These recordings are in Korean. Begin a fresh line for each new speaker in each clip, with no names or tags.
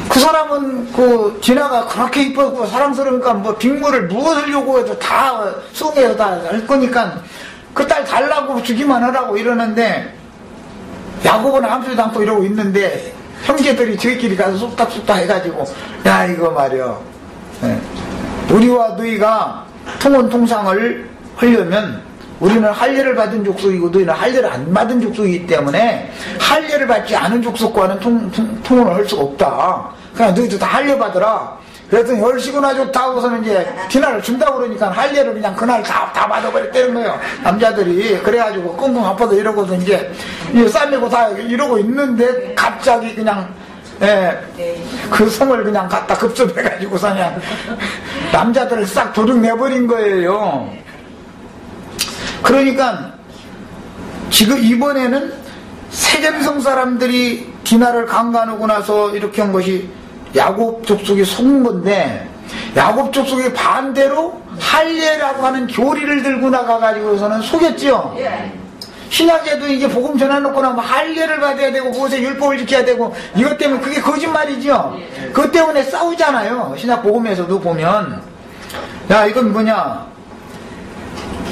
그 사람은 그 진아가 그렇게 이쁘고 사랑스러우니까 뭐 빅물을 무엇을 요구해도 다 수긍해서 다 할 거니까 그 딸 달라고 주기만 하라고 이러는데 야곱은 아무렇지도 않고 이러고 있는데 형제들이 저희끼리 가서 쏙닥쏙닥 해가지고 야 이거 말이야 우리와 너희가 통혼통상을 하려면 우리는 할례를 받은 족속이고 너희는 할례를 안 받은 족속이기 때문에 할례를 받지 않은 족속과는 통혼을 할 수가 없다. 그냥 너희도 다 할례 받으라. 그랬더니 얼씨구나 좋다 하고서는 이제 디나를 준다고 그러니까 할례를 그냥 그날 다 받아버렸다는 거예요. 남자들이. 그래가지고 끙끙 아파서 이러고서 이제 싸매고 다 이러고 있는데 갑자기 그냥 그 성을 그냥 갖다 급습해가지고서 그냥 남자들을 싹 도둑내버린 거예요. 그러니까 지금 이번에는 세겜성 사람들이 디나를 강간하고 나서 이렇게 한 것이 야곱 족속이 속은 건데 야곱 족속이 반대로 할례라고 하는 교리를 들고 나가가지고서는 속였죠. 신약에도 이게 복음 전해놓고 나면 할례를 받아야 되고 모세 율법을 지켜야 되고 이것 때문에 그게 거짓말이죠. 그것 때문에 싸우잖아요. 신약 복음에서도 보면 야 이건 뭐냐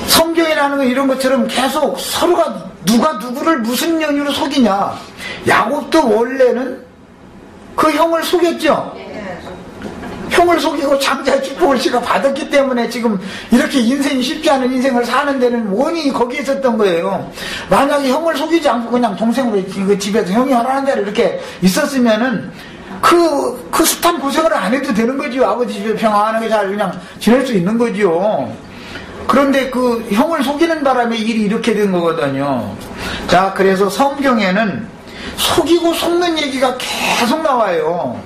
성경이라는 건 이런 것처럼 계속 서로가 누가 누구를 무슨 연유로 속이냐. 야곱도 원래는 그 형을 속였죠. 형을 속이고 장자의 축복을 지가 받았기 때문에 지금 이렇게 인생이 쉽지 않은 인생을 사는 데는 원인이 거기에 있었던 거예요. 만약에 형을 속이지 않고 그냥 동생으로 그 집에서 형이 허락하는 대로 이렇게 있었으면은 그 숱한 고생을 안 해도 되는 거지요. 아버지 집에 평안하게 잘 그냥 지낼 수 있는 거지요. 그런데 그 형을 속이는 바람에 일이 이렇게 된 거거든요. 자, 그래서 성경에는 속이고 속는 얘기가 계속 나와요.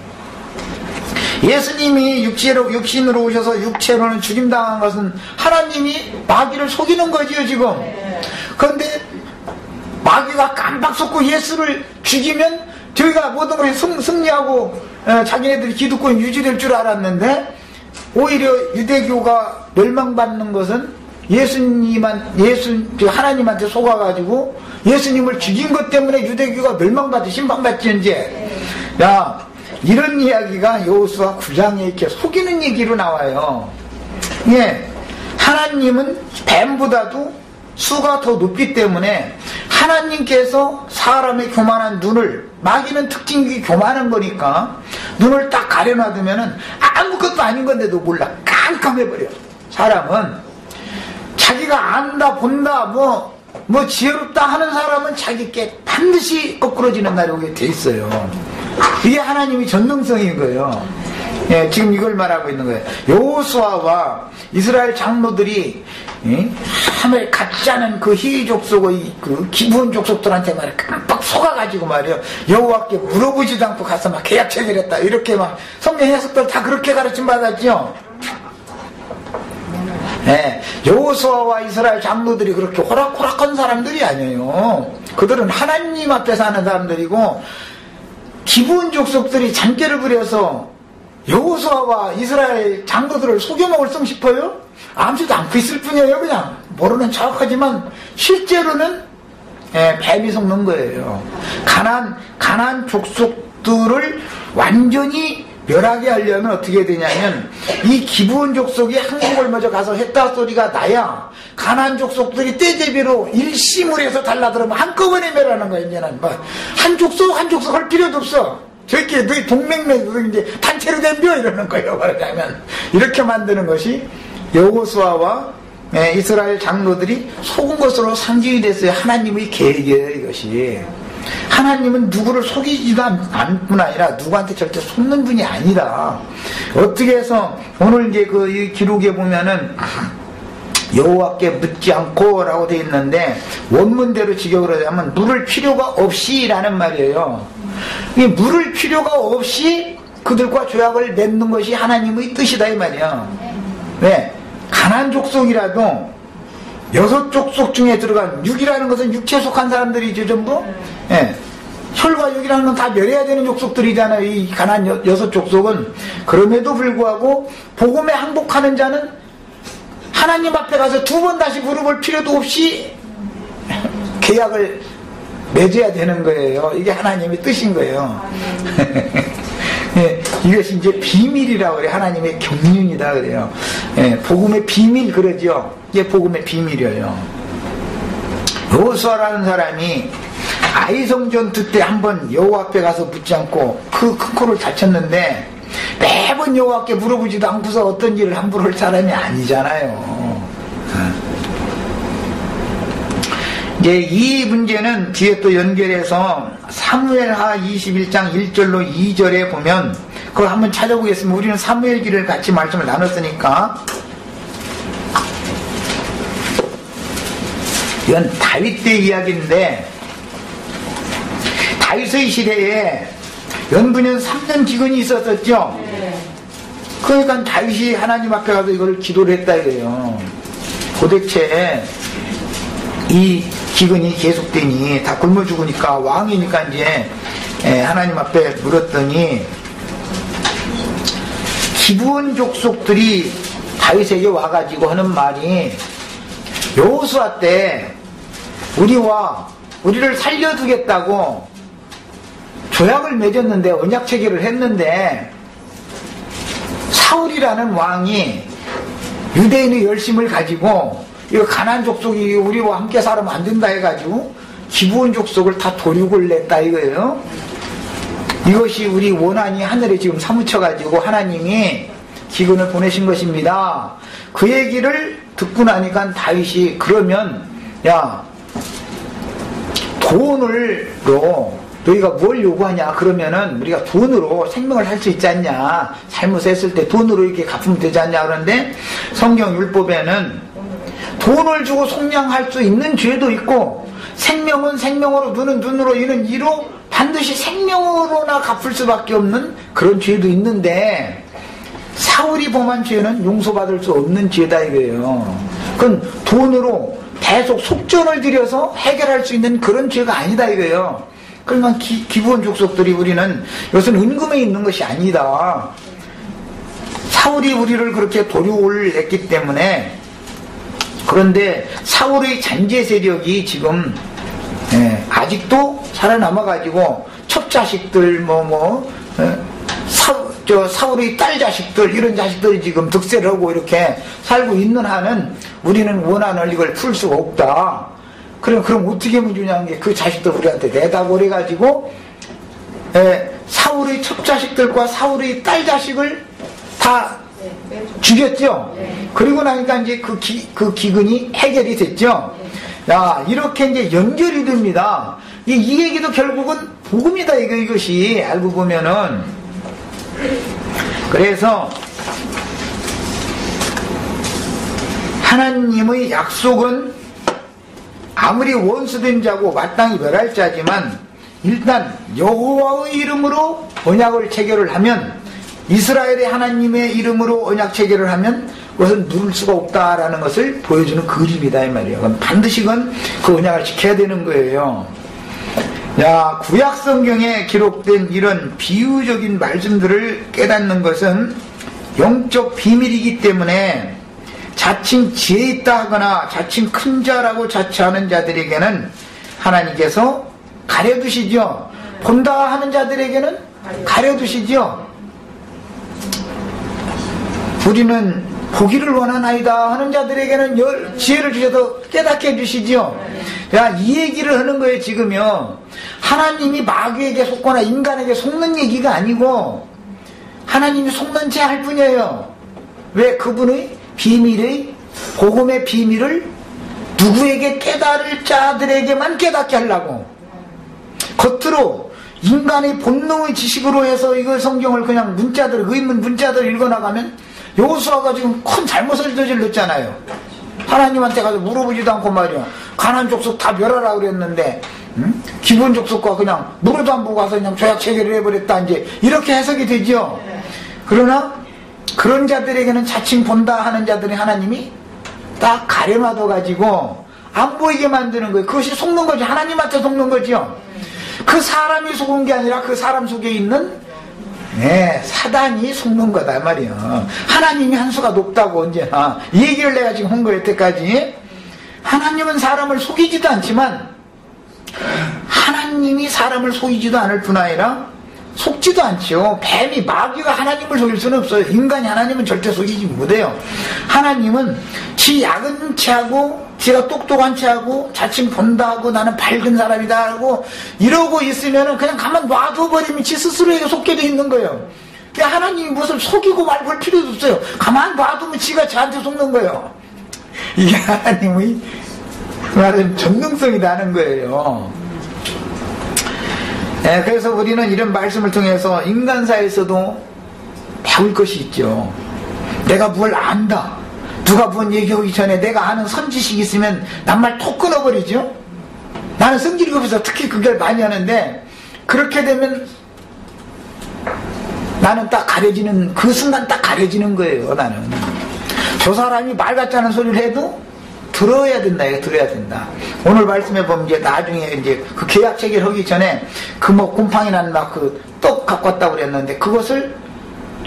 예수님이 육신으로 오셔서 육체로는 죽임당한 것은 하나님이 마귀를 속이는 거지요, 지금. 그런데 마귀가 깜빡 속고 예수를 죽이면 저희가 모든 것이 승리하고 자기네들이 기득권 유지될 줄 알았는데 오히려 유대교가 멸망받는 것은 하나님한테 속아가지고 예수님을 죽인 것 때문에 유대교가 멸망받고 심판받지 이제. 야, 이런 이야기가 여호수아 9장에 이렇게 속이는 얘기로 나와요. 예, 하나님은 뱀보다도 수가 더 높기 때문에 하나님께서 사람의 교만한 눈을, 마귀는 특징이 교만한 거니까 눈을 딱 가려놔두면은 아무것도 아닌 건데도 몰라 깜깜해버려. 사람은 자기가 안다 본다 뭐 지혜롭다 하는 사람은 자기께 반드시 거꾸러지는 날이 오게 돼 있어요. 이게 하나님이 전능성인 거예요. 예, 지금 이걸 말하고 있는 거예요. 여호수아와 이스라엘 장로들이 함을 같지 않은 그 희위 족속의 그 기브온 족속들한테 말이야 깜빡 속아가지고 말이에요. 여호와께 물어보지도 않고 가서 막 계약 체결했다. 이렇게 막 성경 해석들 다 그렇게 가르침 받았죠. 네, 여호수아와 이스라엘 장로들이 그렇게 호락호락한 사람들이 아니에요. 그들은 하나님 앞에 사는 사람들이고 기브온 족속들이 잔꾀를 부려서 여호수아와 이스라엘 장로들을 속여먹을 성 싶어요? 아무지도 않고 있을 뿐이에요. 그냥 모르는 척하지만 실제로는 뱀이 속는 거예요. 가나안 족속들을 완전히 멸하게 하려면 어떻게 되냐면 이 기브온 족속이 한국을 먼저 가서 했다 소리가 나야 가나안 족속들이 떼제비로 일심을 해서 달라들으면 한꺼번에 멸하는 거야. 이제는 뭐 한 족속 할 필요도 없어. 저렇게 너희 동맹맹 이제 단체로 덤벼 이러는 거예요. 말하자면 이렇게 만드는 것이 여호수아와 이스라엘 장로들이 속은 것으로 상징이 됐어요. 하나님의 계획이에요. 이것이 하나님은 누구를 속이지도 않을 뿐 아니라 누구한테 절대 속는 분이 아니다. 어떻게 해서 오늘 이제 이 기록에 보면은 여호와께 묻지 않고 라고 되어 있는데 원문대로 직역을 하면 물을 필요가 없이 라는 말이에요. 이 물을 필요가 없이 그들과 조약을 맺는 것이 하나님의 뜻이다 이 말이야. 네, 가나안 족속이라도 6족속 중에 들어간 6이라는 것은 육체에 속한 사람들이죠 전부. 네. 혈과 육이라는 건 다 멸해야 되는 족속들이잖아요. 이 가나안 6족속은. 그럼에도 불구하고 복음에 항복하는 자는 하나님 앞에 가서 2번 다시 물어볼 필요도 없이 계약을 맺어야 되는 거예요. 이게 하나님의 뜻인 거예요. 예, 이것이 이제 비밀이라고 그래요. 하나님의 경륜이다 그래요. 예, 복음의 비밀 그러죠. 이게 복음의 비밀이에요. 여호수아라는 사람이 아이성 전투 때 한번 여호와 앞에 가서 묻지 않고 그 큰 코를 다쳤는데 매번 여호와께 물어보지도 않고서 어떤 일을 함부로 할 사람이 아니잖아요. 이제 이 문제는 뒤에 또 연결해서 사무엘하 21장 1절로 2절에 보면 그걸 한번 찾아보겠습니다. 우리는 사무엘기를 같이 말씀을 나눴으니까. 이건 다윗 때 이야기인데, 다윗의 시대에 연분연 3년 기근이 있었었죠. 그러니까 다윗이 하나님 앞에 가서 이걸 기도를 했다 이거예요. 도대체 이 기근이 계속되니 다 굶어 죽으니까 왕이니까 이제 하나님 앞에 물었더니 기브온 족속들이 다윗에게 와가지고 하는 말이 여호수아 때 우리를 살려두겠다고 조약을 맺었는데 언약 체결을 했는데 사울이라는 왕이 유대인의 열심을 가지고 이거 가나안 족속이 우리와 함께 살면 안 된다 해가지고 기브온 족속을 다 도륙을 냈다 이거예요. 이것이 우리 원한이 하늘에 지금 사무쳐가지고 하나님이 기근을 보내신 것입니다. 그 얘기를 듣고 나니까 다윗이 그러면 야 돈으로 너희가 뭘 요구하냐 그러면은 우리가 돈으로 생명을 살 수 있지 않냐, 잘못했을 때 돈으로 이렇게 갚으면 되지 않냐. 그런데 성경 율법에는 돈을 주고 속량할 수 있는 죄도 있고 생명은 생명으로 눈은 눈으로 이는 이로 반드시 생명으로나 갚을 수밖에 없는 그런 죄도 있는데 사울이 범한 죄는 용서받을 수 없는 죄다 이거예요. 그건 돈으로 계속 속전을 들여서 해결할 수 있는 그런 죄가 아니다 이거예요. 그러니까 기브온 족속들이 우리는 이것은 은금에 있는 것이 아니다. 사울이 우리를 그렇게 도륙을 했기 때문에. 그런데 사울의 잔재 세력이 지금 아직도 살아남아가지고 첩자식들 사울의 딸 자식들 이런 자식들이 지금 득세를 하고 이렇게 살고 있는 한은 우리는 원한을 이걸 풀 수가 없다. 그럼 어떻게 하면 주냐는 게 그 자식들 우리한테 내다고 그래가지고 사울의 첩자식들과 사울의 딸 자식을 다 죽였죠. 그리고 나니까 이제 그 기근이 해결이 됐죠. 야, 이렇게 이제 연결이 됩니다. 이 얘기도 결국은 복음이다 이것이 알고 보면은. 그래서 하나님의 약속은 아무리 원수된 자고 마땅히 멸할 자지만 일단 여호와의 이름으로 언약을 체결을 하면, 이스라엘의 하나님의 이름으로 언약 체결을 하면 그것은 누를 수가 없다라는 것을 보여주는 그림이다 이 말이에요. 그럼 반드시 그 언약을 지켜야 되는 거예요. 야, 구약 성경에 기록된 이런 비유적인 말씀들을 깨닫는 것은 영적 비밀이기 때문에 자칭 지혜 있다 하거나 자칭 큰 자라고 자처하는 자들에게는 하나님께서 가려두시죠. 본다 하는 자들에게는 가려두시죠. 우리는 보기를 원하나이다 하는 자들에게는 지혜를 주셔서 깨닫게 해주시죠. 야, 이 얘기를 하는 거예요 지금요. 하나님이 마귀에게 속거나 인간에게 속는 얘기가 아니고 하나님이 속는 채 할 뿐이에요. 왜? 그분의 비밀의 복음의 비밀을 누구에게 깨달을 자들에게만 깨닫게 하려고. 겉으로 인간의 본능의 지식으로 해서 이거 성경을 그냥 의문 문자들 읽어나가면 여호수아가 지금 큰 잘못을 저질렀잖아요. 하나님한테 가서 물어보지도 않고 말이야. 가나안 족속 다 멸하라 그랬는데 기브온 족속과 그냥 물어도 안 보고 가서 그냥 조약 체결을 해버렸다. 이제 이렇게 해석이 되죠. 그러나 그런 자들에게는 자칭 본다 하는 자들이 하나님이 딱 가려놔둬 가지고 안 보이게 만드는 거예요. 그것이 속는 거지. 하나님한테 속는 거죠. 그 사람이 속은 게 아니라 그 사람 속에 있는 사단이 속는 거다 말이야. 하나님이 한 수가 높다고 언제나 이 얘기를 내가 지금 한 거예요. 여태까지 하나님은 사람을 속이지도 않지만 하나님이 사람을 속이지도 않을 뿐 아니라 속지도 않죠. 뱀이, 마귀가 하나님을 속일 수는 없어요. 인간이 하나님은 절대 속이지 못해요. 하나님은 지 야근 체하고 지가 똑똑한 체하고 자칭 본다 하고 나는 밝은 사람이다 하고 이러고 있으면은 그냥 가만 놔둬버리면 지 스스로에게 속게 돼 있는 거예요. 하나님이 무슨 속이고 말고 필요도 없어요. 가만 놔두면 지가 저한테 속는 거예요. 이게 하나님의 말은 전능성이라는 거예요. 네, 그래서 우리는 이런 말씀을 통해서 인간사에서도 배울 것이 있죠. 내가 뭘 안다. 누가 뭔 얘기하기 전에 내가 아는 선지식이 있으면 낱말 톡 끊어버리죠. 나는 성질급에서 특히 그걸 많이 하는데 그렇게 되면 나는 딱 가려지는, 그 순간 딱 가려지는 거예요. 나는 저 사람이 말 같지 않은 소리를 해도 들어야 된다. 이거 들어야 된다. 오늘 말씀해 보면 이제 나중에 이제 그 계약 체결하기 전에 그 뭐 곰팡이 난 막 그 떡 갖고 왔다고 그랬는데 그것을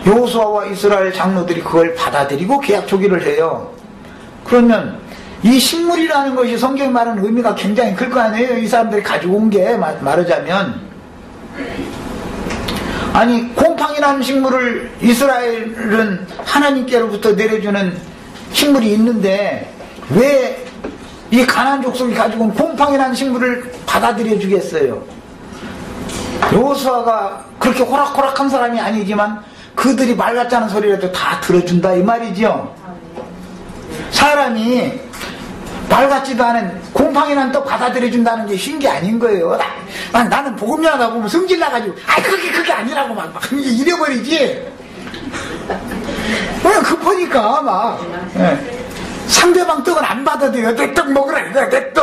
여호수아와 이스라엘 장로들이 그걸 받아들이고 계약 초기를 해요. 그러면 이 식물이라는 것이 성경이 말하는 의미가 굉장히 클 거 아니에요. 이 사람들이 가지고 온 게 말하자면, 아니 곰팡이 나는 식물을 이스라엘은 하나님께로부터 내려주는 식물이 있는데 왜 이 가나안 족속이 가지고 온 곰팡이 나는 식물을 받아들여 주겠어요? 여호수아가 그렇게 호락호락한 사람이 아니지만 그들이 말 같지 않은 소리라도 다 들어준다 이 말이죠. 사람이 말 같지도 않은 곰팡이 난 떡 받아들여준다는 게 쉬운 게 아닌 거예요. 나는 복음 전하다 보면 성질 나가지고 그게 아니라고 막 이래버리지. 왜 급하니까 막. 네. 상대방 떡은 안 받아들여. 내 떡 먹으라. 내 떡.